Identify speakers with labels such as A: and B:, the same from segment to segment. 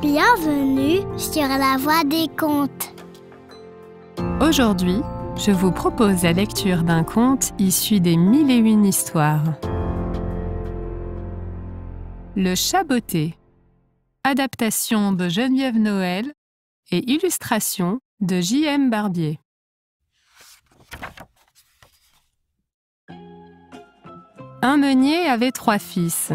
A: Bienvenue sur la Voie des contes.
B: Aujourd'hui, je vous propose la lecture d'un conte issu des 1001 histoires. Le chat botté. Adaptation de Geneviève Noël et illustration de J.M. Barbier. Un meunier avait 3 fils.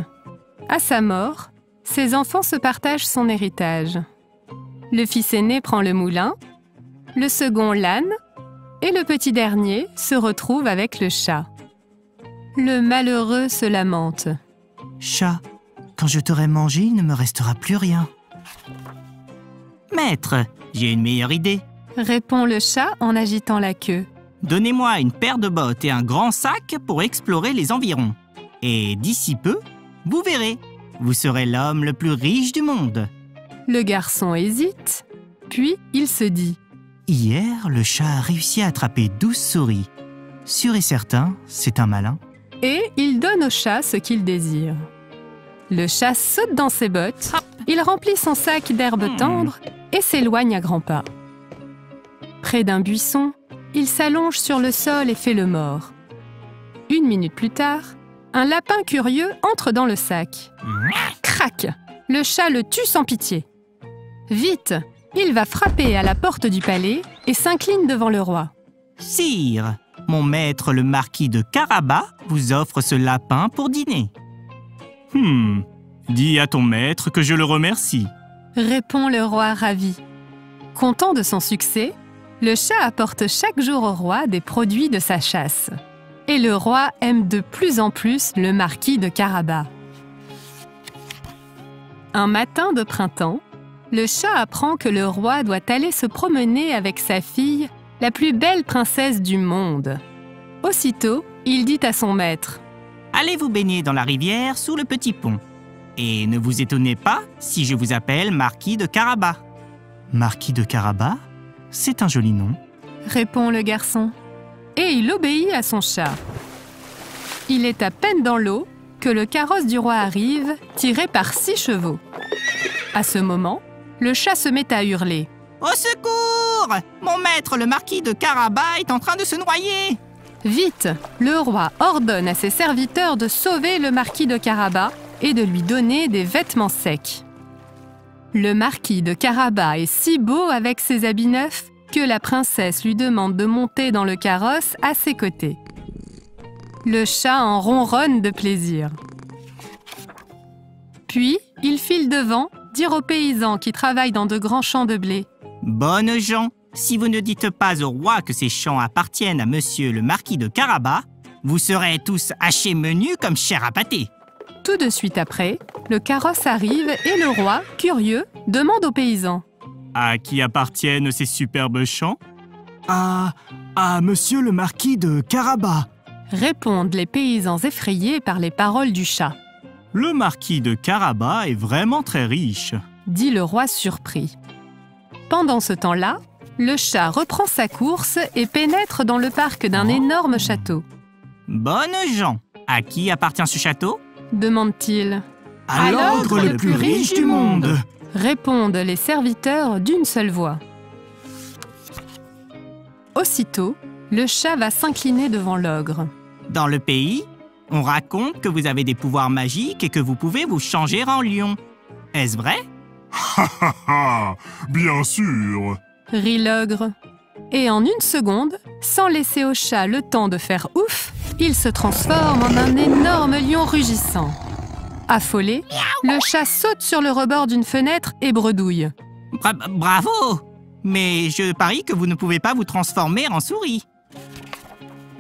B: À sa mort, ses enfants se partagent son héritage. Le fils aîné prend le moulin, le second l'âne, et le petit dernier se retrouve avec le chat. Le malheureux se lamente.
C: « Chat, quand je t'aurai mangé, il ne me restera plus rien. »« Maître, j'ai une meilleure idée. »
B: répond le chat en agitant la queue.
C: « Donnez-moi une paire de bottes et un grand sac pour explorer les environs. Et d'ici peu, vous verrez, vous serez l'homme le plus riche du monde. »
B: Le garçon hésite, puis il se dit.
C: Hier, le chat a réussi à attraper 12 souris. Sûr et certain, c'est un malin.
B: Et il donne au chat ce qu'il désire. Le chat saute dans ses bottes, il remplit son sac d'herbes tendres et s'éloigne à grands pas. Près d'un buisson, il s'allonge sur le sol et fait le mort. 1 minute plus tard, un lapin curieux entre dans le sac. Crac! Le chat le tue sans pitié. Vite! Il va frapper à la porte du palais et s'incline devant le roi.
C: « Sire, mon maître le marquis de Carabas vous offre ce lapin pour dîner. »
D: « Dis à ton maître que je le remercie. »
B: répond le roi ravi. Content de son succès, le chat apporte chaque jour au roi des produits de sa chasse. Et le roi aime de plus en plus le marquis de Carabas. Un matin de printemps, le chat apprend que le roi doit aller se promener avec sa fille, la plus belle princesse du monde. Aussitôt, il dit à son maître.
C: « Allez vous baigner dans la rivière sous le petit pont. Et ne vous étonnez pas si je vous appelle marquis de Carabas. »« Marquis de Carabas ? C'est un joli nom. »
B: répond le garçon. Et il obéit à son chat. Il est à peine dans l'eau que le carrosse du roi arrive, tiré par 6 chevaux. À ce moment, le chat se met à hurler.
C: « Au secours! Mon maître, le marquis de Carabas, est en train de se noyer !»
B: Vite, le roi ordonne à ses serviteurs de sauver le marquis de Carabas et de lui donner des vêtements secs. Le marquis de Carabas est si beau avec ses habits neufs que la princesse lui demande de monter dans le carrosse à ses côtés. Le chat en ronronne de plaisir. Puis, il file devant, dire aux paysans qui travaillent dans de grands champs de blé.
C: « Bonnes gens, si vous ne dites pas au roi que ces champs appartiennent à monsieur le marquis de Carabas, vous serez tous hachés menus comme chair à pâté. »
B: Tout de suite après, le carrosse arrive et le roi, curieux, demande aux paysans.
D: « À qui appartiennent ces superbes champs ?»«
E: À monsieur le marquis de Carabas. »
B: répondent les paysans effrayés par les paroles du chat.
D: « Le marquis de Carabas est vraiment très riche. »
B: dit le roi surpris. Pendant ce temps-là, le chat reprend sa course et pénètre dans le parc d'un énorme château.
C: « Bonnes gens, à qui appartient ce château ?»
B: demande-t-il.
E: « À l'ogre le plus riche du monde !»
B: répondent les serviteurs d'une seule voix. Aussitôt, le chat va s'incliner devant l'ogre.
C: « Dans le pays, on raconte que vous avez des pouvoirs magiques et que vous pouvez vous changer en lion. Est-ce vrai ?»
F: Bien sûr !»
B: rit l'ogre. Et en 1 seconde, sans laisser au chat le temps de faire ouf, il se transforme en un énorme lion rugissant. Affolé, le chat saute sur le rebord d'une fenêtre et bredouille.
C: Bravo! Mais je parie que vous ne pouvez pas vous transformer en souris.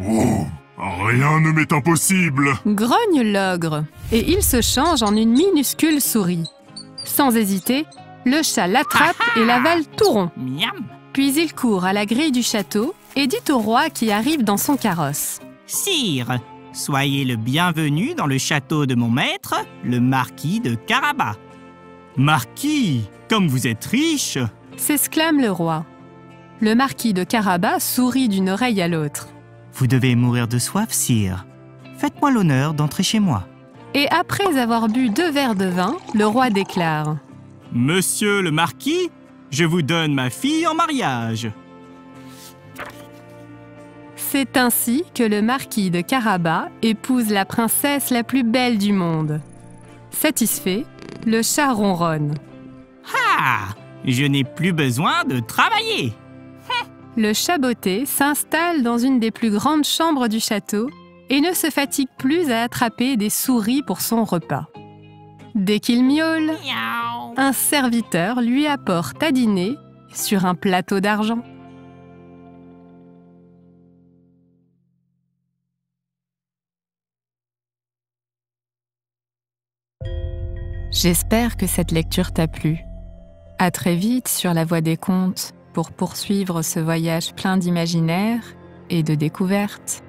F: Oh, rien ne m'est impossible!
B: Grogne l'ogre, et il se change en une minuscule souris. Sans hésiter, le chat l'attrape et l'avale tout rond.
C: Miam!
B: Puis il court à la grille du château et dit au roi qui arrive dans son carrosse.
C: « Sire, soyez le bienvenu dans le château de mon maître, le marquis de Carabas. »«
D: Marquis, comme vous êtes riche !»
B: s'exclame le roi. Le marquis de Carabas sourit d'une oreille à l'autre.
C: « Vous devez mourir de soif, sire. Faites-moi l'honneur d'entrer chez moi. »
B: Et après avoir bu 2 verres de vin, le roi déclare.
D: Monsieur le marquis, je vous donne ma fille en mariage.
B: C'est ainsi que le marquis de Carabas épouse la princesse la plus belle du monde. Satisfait, le chat ronronne.
C: Ah! Je n'ai plus besoin de travailler.
B: Le chat botté s'installe dans une des plus grandes chambres du château et ne se fatigue plus à attraper des souris pour son repas. Dès qu'il miaule,
C: Miaou.
B: un serviteur lui apporte à dîner sur un plateau d'argent. J'espère que cette lecture t'a plu. À très vite sur la Voie des Contes pour poursuivre ce voyage plein d'imaginaire et de découvertes.